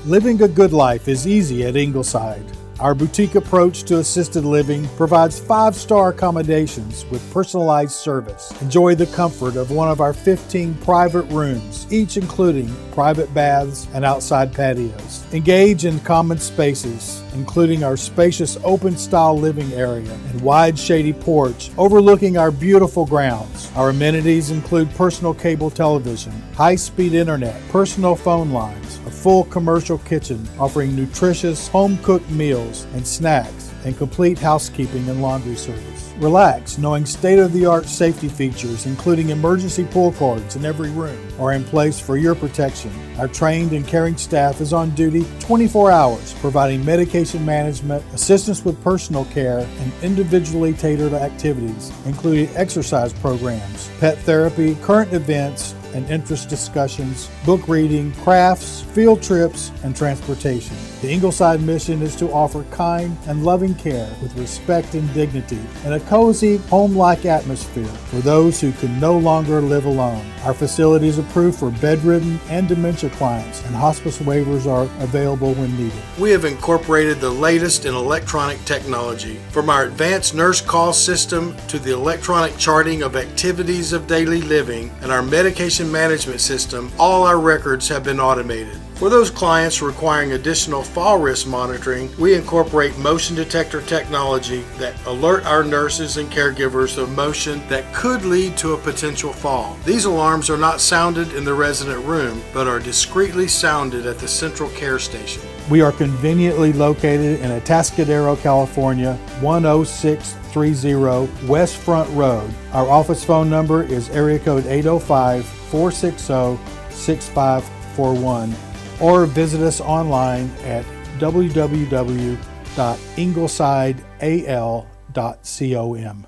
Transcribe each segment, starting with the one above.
Living a good life is easy at Ingleside. Our boutique approach to assisted living provides 5-star accommodations with personalized service. Enjoy the comfort of one of our 15 private rooms, each including private baths and outside patios. Engage in common spaces, including our spacious open-style living area and wide shady porch overlooking our beautiful grounds. Our amenities include personal cable television, high-speed internet, personal phone lines, a full commercial kitchen offering nutritious home-cooked meals and snacks, and complete housekeeping and laundry service. Relax knowing state-of-the-art safety features, including emergency pull cords in every room, are in place for your protection. Our trained and caring staff is on duty 24 hours, providing medication management, assistance with personal care, and individually tailored activities, including exercise programs, pet therapy, current events, and interest discussions, book reading, crafts, field trips, and transportation. The Ingleside mission is to offer kind and loving care with respect and dignity in a cozy, home-like atmosphere for those who can no longer live alone. Our facility is approved for bedridden and dementia clients, and hospice waivers are available when needed. We have incorporated the latest in electronic technology, from our advanced nurse call system to the electronic charting of activities of daily living and our medication management system. All our records have been automated. For those clients requiring additional fall risk monitoring, we incorporate motion detector technology that alert our nurses and caregivers of motion that could lead to a potential fall. These alarms are not sounded in the resident room, but are discreetly sounded at the central care station. We are conveniently located in Atascadero, California, 10630 West Front Road. Our office phone number is area code 805-460-6541. Or visit us online at www.inglesideal.com.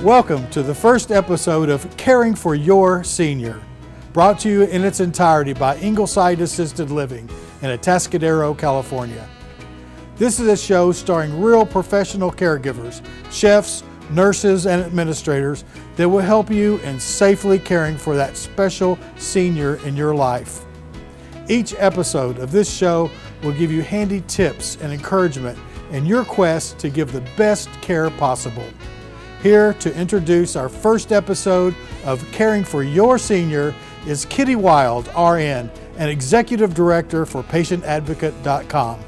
Welcome to the first episode of Caring for Your Senior, brought to you in its entirety by Ingleside Assisted Living in Atascadero, California. This is a show starring real professional caregivers, chefs, nurses, and administrators that will help you in safely caring for that special senior in your life. Each episode of this show will give you handy tips and encouragement in your quest to give the best care possible. Here to introduce our first episode of Caring for Your Senior is Kitty Wild, RN, and Executive Director for PatientAdvocate.com.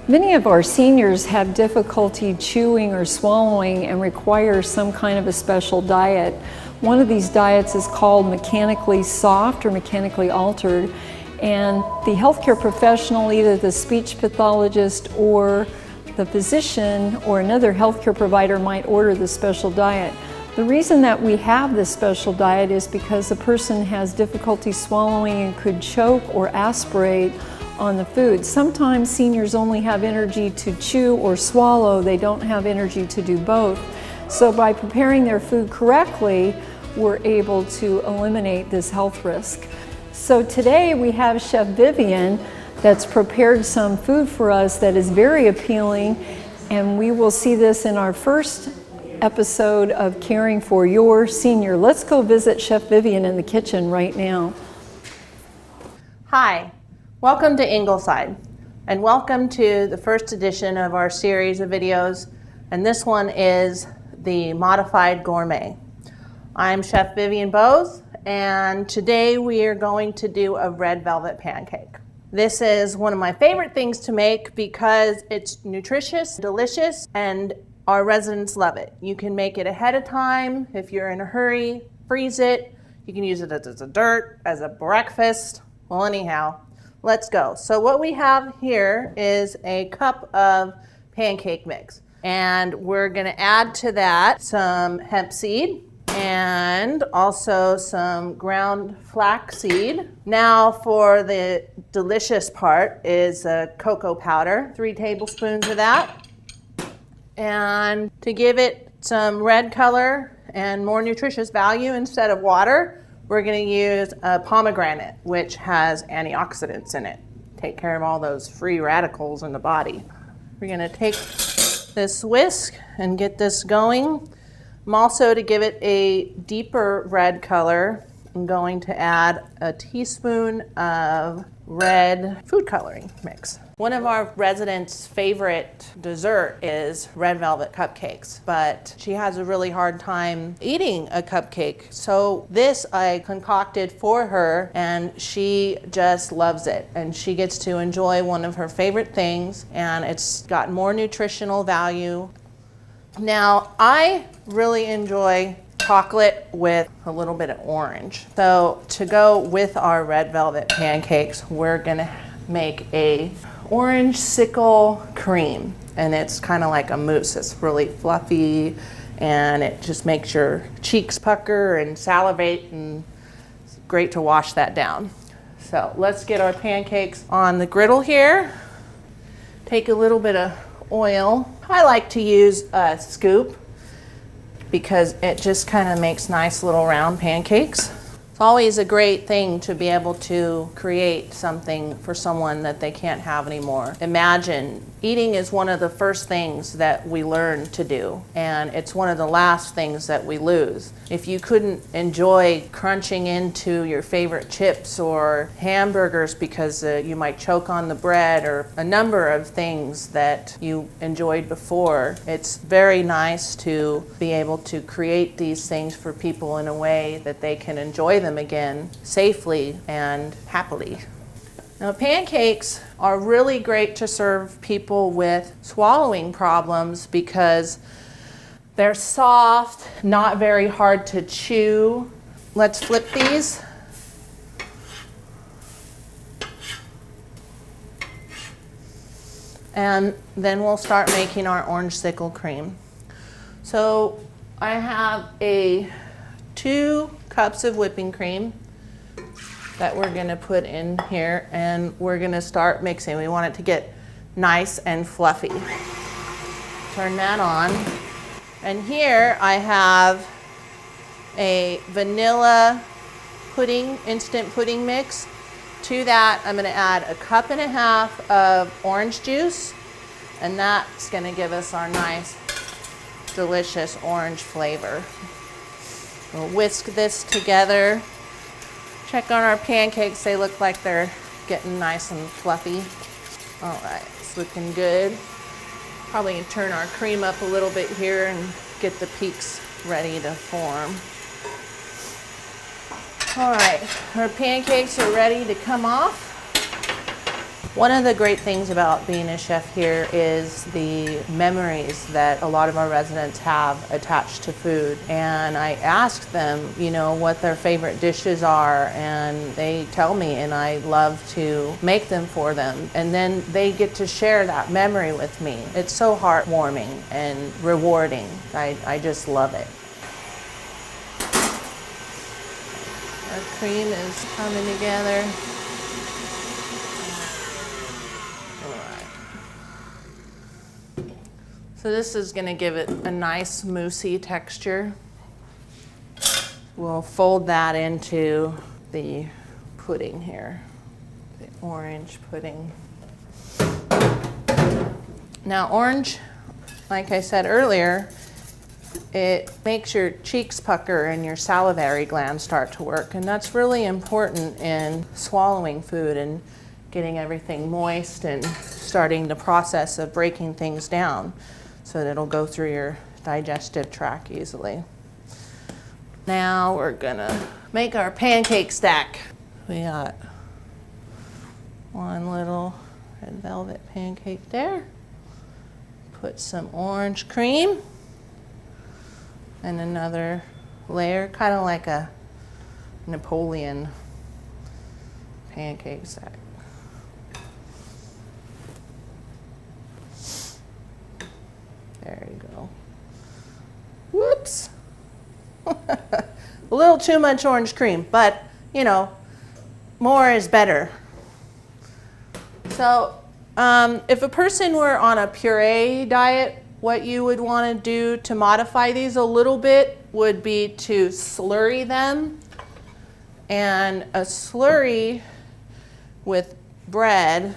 Many of our seniors have difficulty chewing or swallowing and require some kind of a special diet. One of these diets is called mechanically soft or mechanically altered, and the healthcare professional, either the speech pathologist or the physician or another healthcare provider, might order the special diet. The reason that we have this special diet is because the person has difficulty swallowing and could choke or aspirate on the food. Sometimes seniors only have energy to chew or swallow. They don't have energy to do both. So by preparing their food correctly, we're able to eliminate this health risk. So today we have Chef Vivian that's prepared some food for us that is very appealing, and we will see this in our first episode of Caring for Your Senior. Let's go visit Chef Vivian in the kitchen right now. Hi, welcome to Ingleside, and welcome to the first edition of our series of videos, and this one is the Modified Gourmet. I'm Chef Vivian Bose, and today we are going to do a red velvet pancake. This is one of my favorite things to make because it's nutritious, delicious, and our residents love it. You can make it ahead of time if you're in a hurry, freeze it. You can use it as a dessert, as a breakfast. Well, anyhow, let's go. So what we have here is a cup of pancake mix, and we're gonna add to that some hemp seed and also some ground flaxseed. Now for the delicious part is cocoa powder, 3 tablespoons of that. And to give it some red color and more nutritious value, instead of water, we're going to use a pomegranate, which has antioxidants in it. Take care of all those free radicals in the body. We're going to take this whisk and get this going. I'm also, to give it a deeper red color, I'm going to add a teaspoon of red food coloring mix. One of our residents' favorite dessert is red velvet cupcakes, but she has a really hard time eating a cupcake. So this I concocted for her, and she just loves it. And she gets to enjoy one of her favorite things, and it's got more nutritional value. Now, I really enjoy chocolate with a little bit of orange. So to go with our red velvet pancakes, we're gonna make a orange sickle cream, and it's kind of like a mousse. It's really fluffy, and it just makes your cheeks pucker and salivate, and it's great to wash that down. So let's get our pancakes on the griddle here. Take a little bit of oil. I like to use a scoop because it just kind of makes nice little round pancakes. It's always a great thing to be able to create something for someone that they can't have anymore. Imagine, eating is one of the first things that we learn to do, and it's one of the last things that we lose. If you couldn't enjoy crunching into your favorite chips or hamburgers because you might choke on the bread, or a number of things that you enjoyed before, it's very nice to be able to create these things for people in a way that they can enjoy them again safely and happily. Now, pancakes are really great to serve people with swallowing problems because they're soft, not very hard to chew. Let's flip these. And then we'll start making our orange sickle cream. So I have 2 cups of whipping cream that we're going to put in here, and we're going to start mixing. We want it to get nice and fluffy. Turn that on. And here I have a vanilla pudding, instant pudding mix. To that, I'm going to add 1.5 cups of orange juice, and that's going to give us our nice, delicious orange flavor. We'll whisk this together. Check on our pancakes. They look like they're getting nice and fluffy. All right, it's looking good. Probably gonna turn our cream up a little bit here and get the peaks ready to form. All right, our pancakes are ready to come off. One of the great things about being a chef here is the memories that a lot of our residents have attached to food. And I ask them, you know, what their favorite dishes are, and they tell me, and I love to make them for them. And then they get to share that memory with me. It's so heartwarming and rewarding. I just love it. Our cream is coming together. So this is going to give it a nice moussey texture. We'll fold that into the pudding here, the orange pudding. Now, orange, like I said earlier, it makes your cheeks pucker and your salivary glands start to work, and that's really important in swallowing food and getting everything moist and starting the process of breaking things down, so that it'll go through your digestive tract easily. Now we're gonna make our pancake stack. We got one little red velvet pancake there. Put some orange cream and another layer, kind of like a Napoleon pancake stack. There you go. Whoops. A little too much orange cream, but you know, more is better. So if a person were on a puree diet, what you would want to do to modify these a little bit would be to slurry them. And a slurry with bread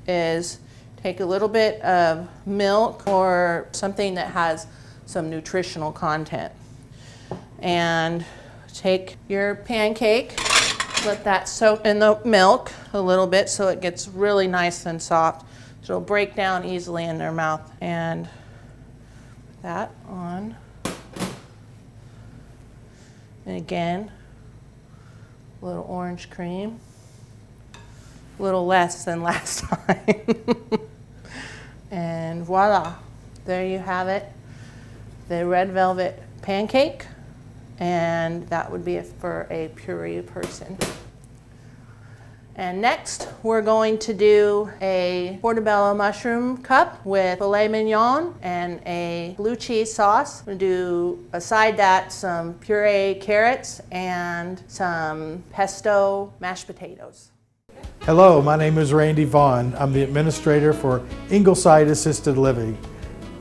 is take a little bit of milk or something that has some nutritional content. And take your pancake, let that soak in the milk a little bit so it gets really nice and soft. So it'll break down easily in their mouth. And that on. And again, a little orange cream. A little less than last time. And voila, there you have it. The red velvet pancake. And that would be for a puree person. And next, we're going to do a portobello mushroom cup with filet mignon and a blue cheese sauce. We're going to do, aside that, some puree carrots and some pesto mashed potatoes. Hello, my name is Randy Vaughn. I'm the administrator for Ingleside Assisted Living.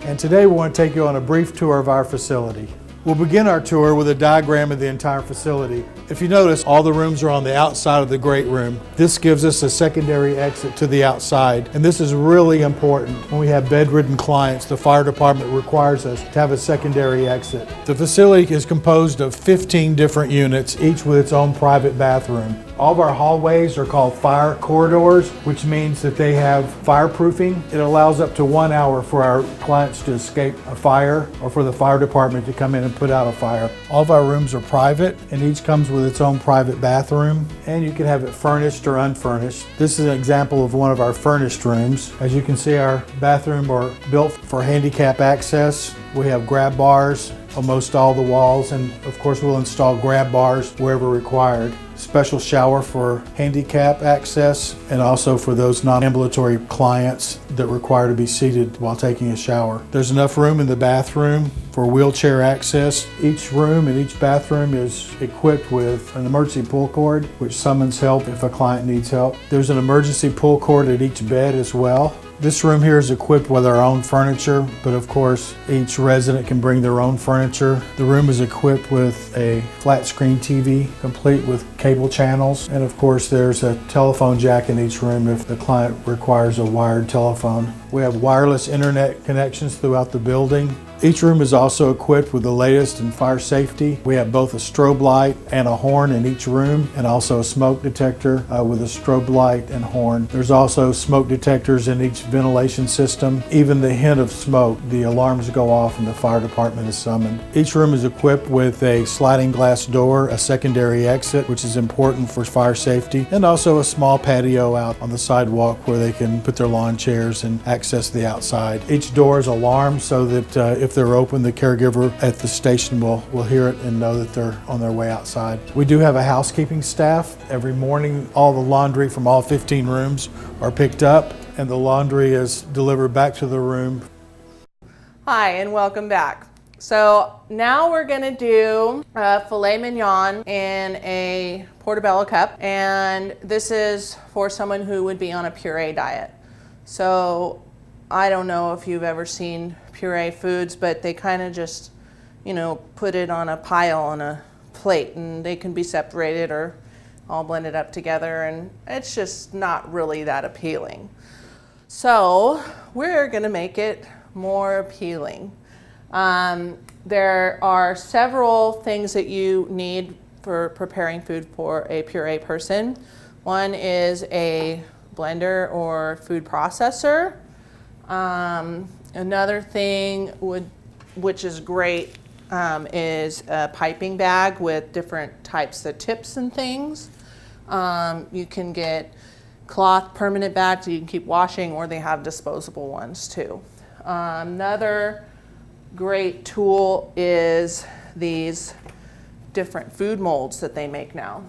And today we want to take you on a brief tour of our facility. We'll begin our tour with a diagram of the entire facility. If you notice, all the rooms are on the outside of the great room. This gives us a secondary exit to the outside, and this is really important. When we have bedridden clients, the fire department requires us to have a secondary exit. The facility is composed of 15 different units, each with its own private bathroom. All of our hallways are called fire corridors, which means that they have fireproofing. It allows up to 1 hour for our clients to escape a fire or for the fire department to come in and put out a fire. All of our rooms are private, and each comes with its own private bathroom, and you can have it furnished or unfurnished. This is an example of one of our furnished rooms. As you can see, our bathrooms are built for handicap access. We have grab bars on most all the walls, and of course we'll install grab bars wherever required. Special shower for handicap access, and also for those non-ambulatory clients that require to be seated while taking a shower. There's enough room in the bathroom for wheelchair access. Each room and each bathroom is equipped with an emergency pull cord, which summons help if a client needs help. There's an emergency pull cord at each bed as well. This room here is equipped with our own furniture, but of course each resident can bring their own furniture. The room is equipped with a flat screen TV, complete with cable channels, and of course there's a telephone jack in each room if the client requires a wired telephone. We have wireless internet connections throughout the building. Each room is also equipped with the latest in fire safety. We have both a strobe light and a horn in each room, and also a smoke detector with a strobe light and horn. There's also smoke detectors in each ventilation system. Even the hint of smoke, the alarms go off and the fire department is summoned. Each room is equipped with a sliding glass door, a secondary exit, which is important for fire safety, and also a small patio out on the sidewalk where they can put their lawn chairs and access the outside. Each door is alarmed so that if they're open, the caregiver at the station will hear it and know that they're on their way outside. We do have a housekeeping staff. Every morning, all the laundry from all 15 rooms are picked up, and the laundry is delivered back to the room. Hi, and welcome back. So now we're gonna do a filet mignon in a portobello cup, and this is for someone who would be on a puree diet. So I don't know if you've ever seen puree foods, but they kind of just, put it on a pile on a plate, and they can be separated or all blended up together, and it's just not really that appealing. So we're gonna make it more appealing. There are several things that you need for preparing food for a puree person. One is a blender or food processor. Another thing which is great is a piping bag with different types of tips and things. You can get cloth permanent bags that you can keep washing, or they have disposable ones too. Another great tool is these different food molds that they make now.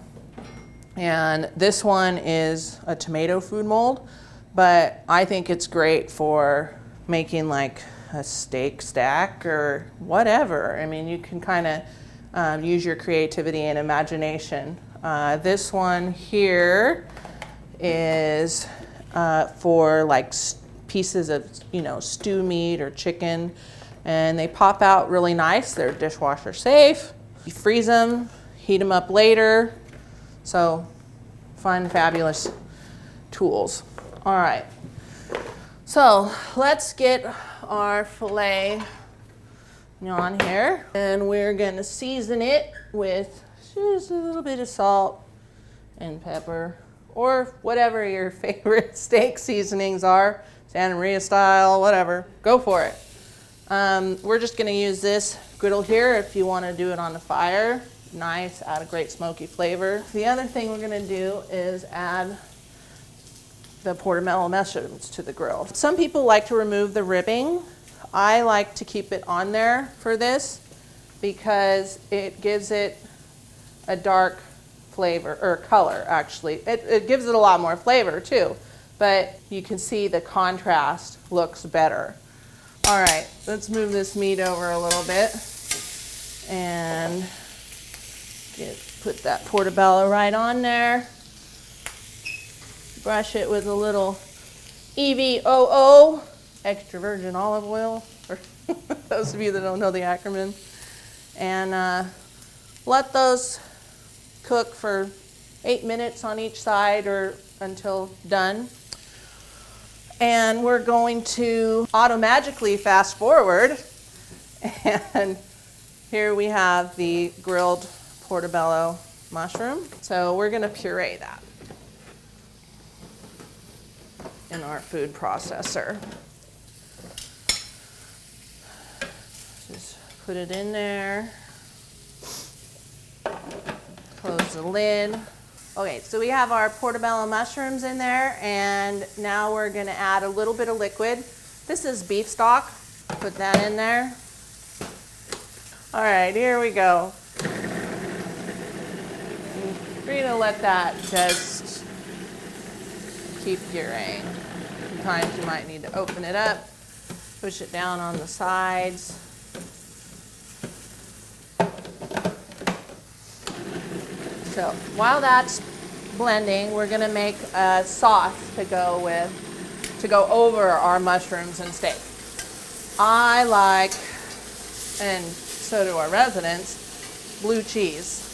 And this one is a tomato food mold, but I think it's great for making like a steak stack or whatever. I mean, you can kind of use your creativity and imagination. This one here is for like pieces of, you know, stew meat or chicken, and they pop out really nice. They're dishwasher safe. You freeze them, heat them up later. So fun, fabulous tools. All right, so let's get our filet on here, and we're gonna season it with just a little bit of salt and pepper, or whatever your favorite steak seasonings are, Santa Maria style, whatever, go for it. We're just gonna use this griddle here. If you wanna do it on the fire, nice, add a great smoky flavor. The other thing we're gonna do is add the portobello mushrooms to the grill. Some people like to remove the ribbing. I like to keep it on there for this because it gives it a dark flavor, or color actually. It gives it a lot more flavor too, but you can see the contrast looks better. All right, let's move this meat over a little bit and put that portobello right on there. Brush it with a little EVOO, extra virgin olive oil, for those of you that don't know the acronym. And let those cook for 8 minutes on each side or until done. And we're going to automagically fast forward. And here we have the grilled portobello mushroom. So we're gonna puree that in our food processor. Just put it in there. Close the lid. Okay, so we have our portobello mushrooms in there, and now we're gonna add a little bit of liquid. This is beef stock. Put that in there. All right, here we go. We're gonna let that just keep pureeing. Sometimes you might need to open it up, push it down on the sides. So while that's blending, we're gonna make a sauce to go over our mushrooms and steak. I like, and so do our residents, blue cheese.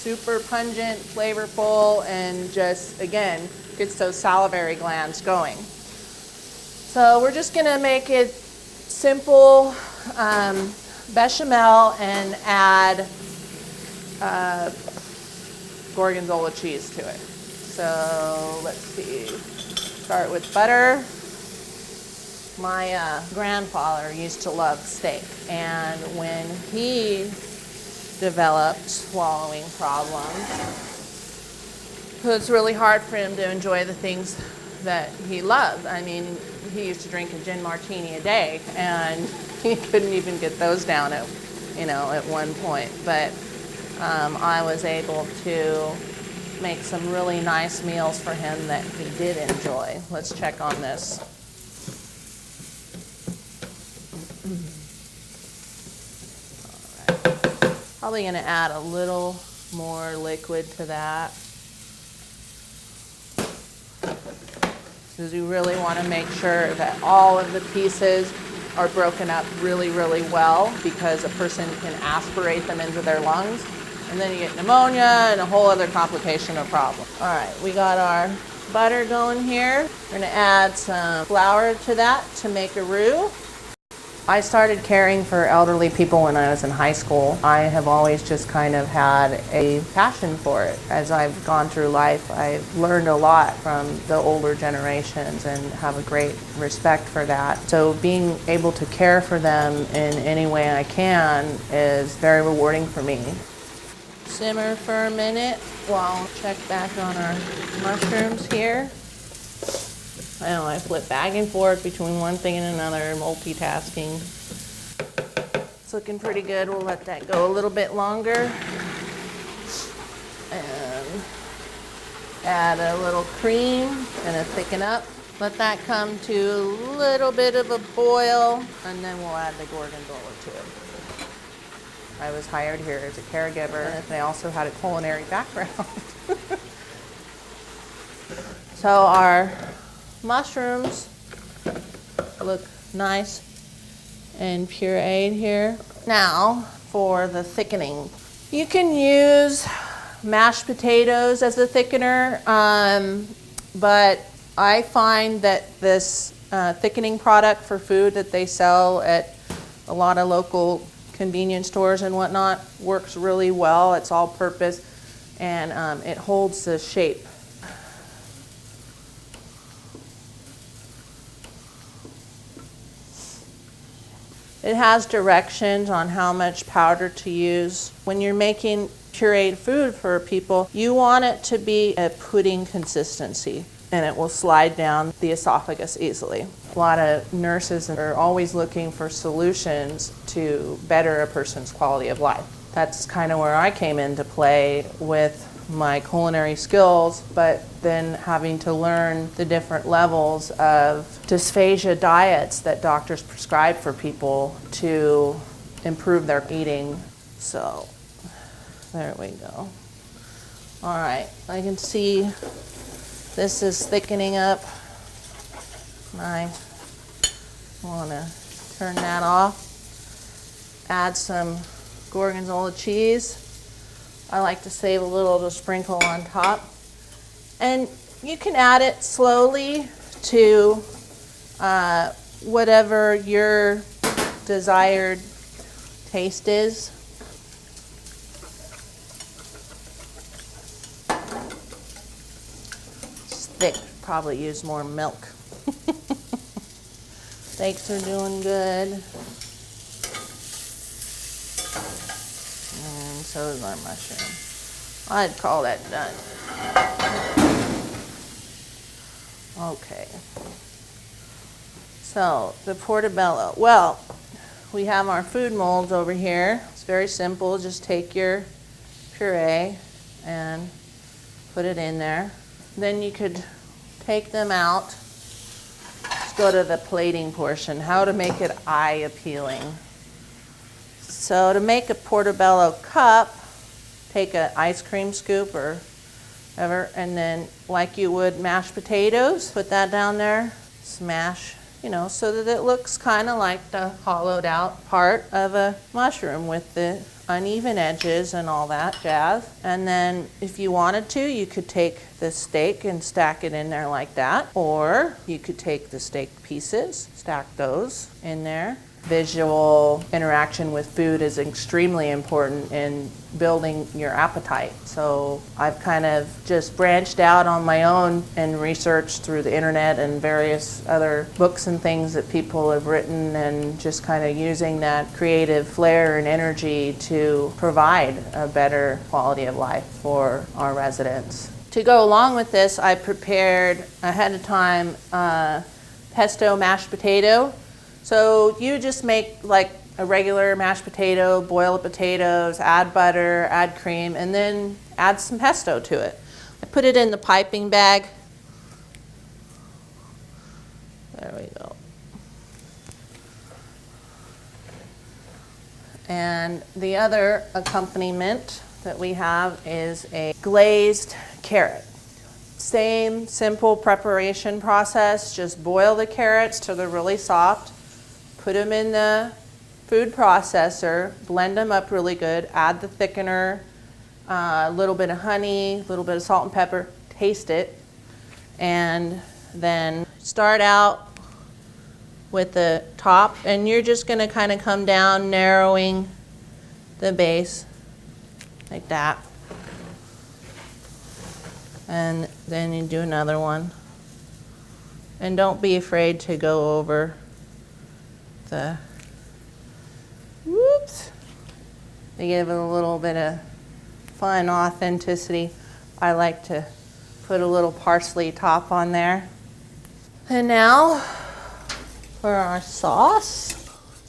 Super pungent, flavorful, and just, again, gets those salivary glands going. So we're just gonna make it simple bechamel and add gorgonzola cheese to it. So let's see, start with butter. My grandfather used to love steak, and when he developed swallowing problems, so it's really hard for him to enjoy the things that he loved. I mean, he used to drink a gin martini a day, and he couldn't even get those down at one point. But I was able to make some really nice meals for him that he did enjoy. Let's check on this. All right. Probably going to add a little more liquid to that, because you really want to make sure that all of the pieces are broken up really, really well, because a person can aspirate them into their lungs, and then you get pneumonia and a whole other complication or problem. All right, we got our butter going here. We're gonna add some flour to that to make a roux. I started caring for elderly people when I was in high school. I have always just kind of had a passion for it. As I've gone through life, I've learned a lot from the older generations and have a great respect for that. So being able to care for them in any way I can is very rewarding for me. Simmer for a minute while I check back on our mushrooms here. I know I flip back and forth between one thing and another, multitasking. It's looking pretty good. We'll let that go a little bit longer. And add a little cream and thicken up. Let that come to a little bit of a boil, and then we'll add the gorgonzola to it. I was hired here as a caregiver, and I also had a culinary background. So our mushrooms look nice and pureed here. Now for the thickening. You can use mashed potatoes as a thickener, but I find that this thickening product for food that they sell at a lot of local convenience stores and whatnot works really well. It's all purpose and it holds the shape. It has directions on how much powder to use. When you're making pureed food for people, you want it to be a pudding consistency and it will slide down the esophagus easily. A lot of nurses are always looking for solutions to better a person's quality of life. That's kind of where I came into play with my culinary skills, but then having to learn the different levels of dysphagia diets that doctors prescribe for people to improve their eating. So there we go. All right, I can see this is thickening up. I want to turn that off. Add some Gorgonzola cheese. I like to save a little to sprinkle on top. And you can add it slowly to whatever your desired taste is. It's thick, probably use more milk. Steaks are doing good. And so is our mushroom. I'd call that done. Okay. So the portobello. Well, we have our food molds over here. It's very simple. Just take your puree and put it in there. Then you could take them out. Let's go to the plating portion. How to make it eye appealing. So to make a portobello cup, take an ice cream scoop or whatever, and then like you would mashed potatoes, put that down there, smash, so that it looks kind of like the hollowed out part of a mushroom with the uneven edges and all that jazz. And then if you wanted to, you could take the steak and stack it in there like that, or you could take the steak pieces, stack those in there. Visual interaction with food is extremely important in building your appetite. So I've kind of just branched out on my own and researched through the internet and various other books and things that people have written, and just kind of using that creative flair and energy to provide a better quality of life for our residents. To go along with this, I prepared ahead of time pesto mashed potato. So you just make like a regular mashed potato, boil the potatoes, add butter, add cream, and then add some pesto to it. I put it in the piping bag. There we go. And the other accompaniment that we have is a glazed carrot. Same simple preparation process, just boil the carrots till they're really soft. Put them in the food processor, blend them up really good, add the thickener, a little bit of honey, a little bit of salt and pepper, taste it, and then start out with the top, and you're just going to kind of come down, narrowing the base like that. And then you do another one. And don't be afraid to go over the whoops. They give it a little bit of fun authenticity. I like to put a little parsley top on there. And now for our sauce.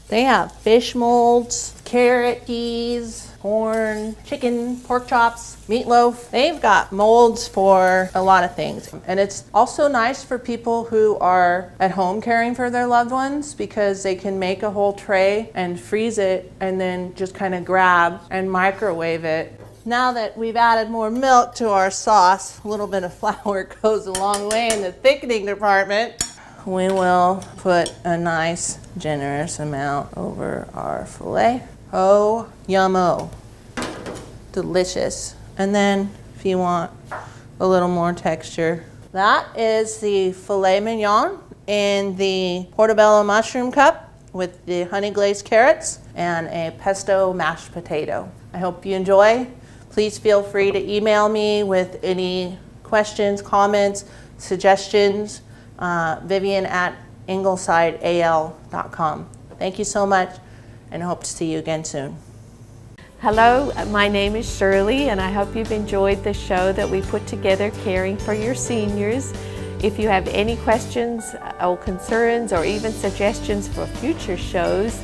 They have fish molds, carrot, peas, corn, chicken, pork chops, meatloaf. They've got molds for a lot of things. And it's also nice for people who are at home caring for their loved ones, because they can make a whole tray and freeze it and then just kind of grab and microwave it. Now that we've added more milk to our sauce, a little bit of flour goes a long way in the thickening department. we will put a nice generous amount over our filet. Oh, yummo. Delicious. And then if you want a little more texture, that is the filet mignon in the portobello mushroom cup with the honey glazed carrots and a pesto mashed potato. I hope you enjoy. Please feel free to email me with any questions, comments, suggestions. Vivian@inglesideal.com. Thank you so much, and I hope to see you again soon. Hello, my name is Shirley, and I hope you've enjoyed the show that we put together, Caring for Your Seniors. If you have any questions or concerns or even suggestions for future shows,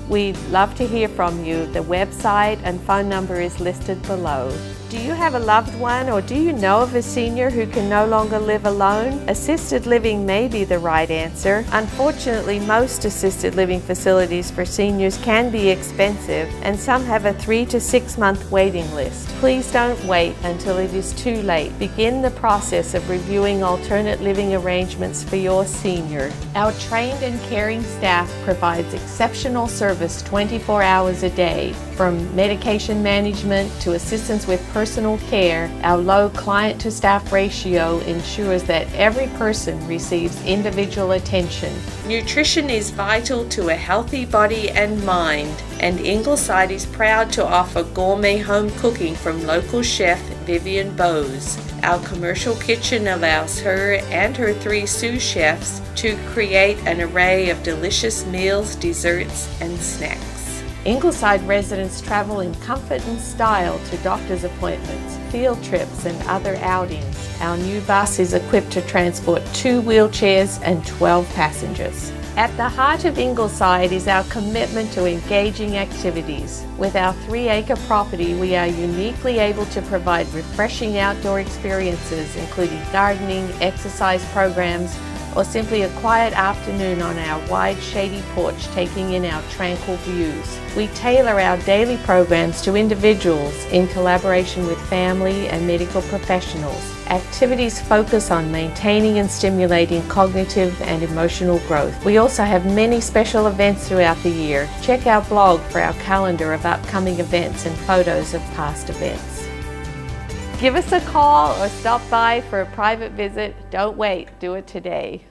we'd love to hear from you. The website and phone number is listed below. Do you have a loved one, or do you know of a senior who can no longer live alone? Assisted living may be the right answer. Unfortunately, most assisted living facilities for seniors can be expensive, and some have a 3 to 6 month waiting list. Please don't wait until it is too late. Begin the process of reviewing alternate living arrangements for your senior. Our trained and caring staff provides exceptional service 24 hours a day. From medication management to assistance with personal care, our low client-to-staff ratio ensures that every person receives individual attention. Nutrition is vital to a healthy body and mind, and Ingleside is proud to offer gourmet home cooking from local chef Vivian Bowes. Our commercial kitchen allows her and her 3 sous chefs to create an array of delicious meals, desserts, and snacks. Ingleside residents travel in comfort and style to doctor's appointments, field trips, and other outings. Our new bus is equipped to transport 2 wheelchairs and 12 passengers. At the heart of Ingleside is our commitment to engaging activities. With our 3-acre property, we are uniquely able to provide refreshing outdoor experiences, including gardening, exercise programs, or simply a quiet afternoon on our wide shady porch taking in our tranquil views. We tailor our daily programs to individuals in collaboration with family and medical professionals. Activities focus on maintaining and stimulating cognitive and emotional growth. We also have many special events throughout the year. Check our blog for our calendar of upcoming events and photos of past events. Give us a call or stop by for a private visit. Don't wait, do it today.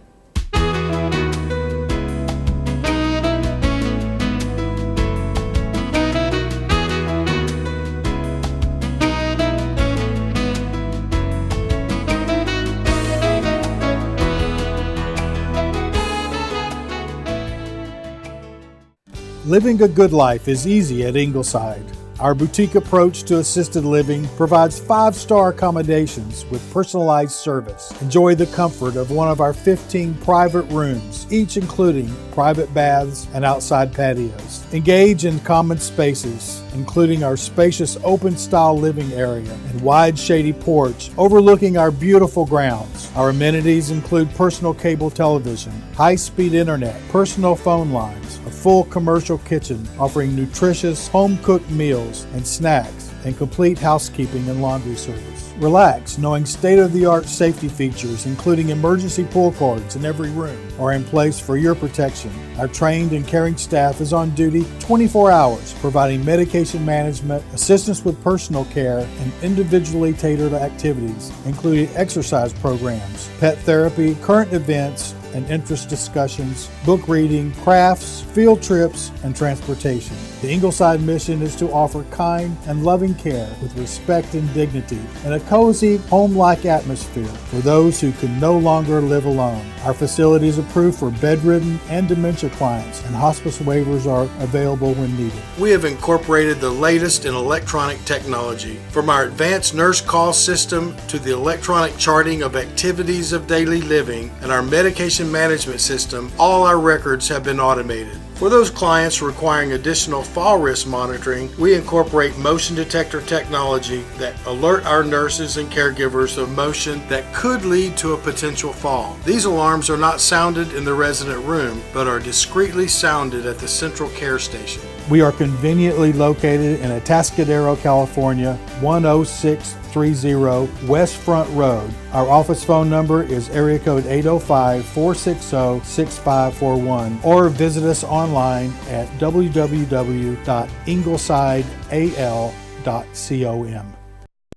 Living a good life is easy at Ingleside. Our boutique approach to assisted living provides 5-star accommodations with personalized service. Enjoy the comfort of one of our 15 private rooms, each including private baths and outside patios. Engage in common spaces, including our spacious open-style living area and wide shady porch overlooking our beautiful grounds. Our amenities include personal cable television, high-speed internet, personal phone lines, a full commercial kitchen offering nutritious home-cooked meals and snacks, and complete housekeeping and laundry service. Relax knowing state-of-the-art safety features, including emergency pull cords in every room, are in place for your protection. Our trained and caring staff is on duty 24 hours, providing medication management, assistance with personal care, and individually tailored activities, including exercise programs, pet therapy, current events, and interest discussions, book reading, crafts, field trips, and transportation. The Ingleside mission is to offer kind and loving care with respect and dignity in a cozy, home-like atmosphere for those who can no longer live alone. Our facility is approved for bedridden and dementia clients, and hospice waivers are available when needed. We have incorporated the latest in electronic technology. From our advanced nurse call system to the electronic charting of activities of daily living and our medication management system, all our records have been automated. For those clients requiring additional fall risk monitoring, we incorporate motion detector technology that alert our nurses and caregivers of motion that could lead to a potential fall. These alarms are not sounded in the resident room, but are discreetly sounded at the central care station. We are conveniently located in Atascadero, California, 10630 West Front Road. Our office phone number is area code 805-460-6541, or visit us online at www.inglesideal.com.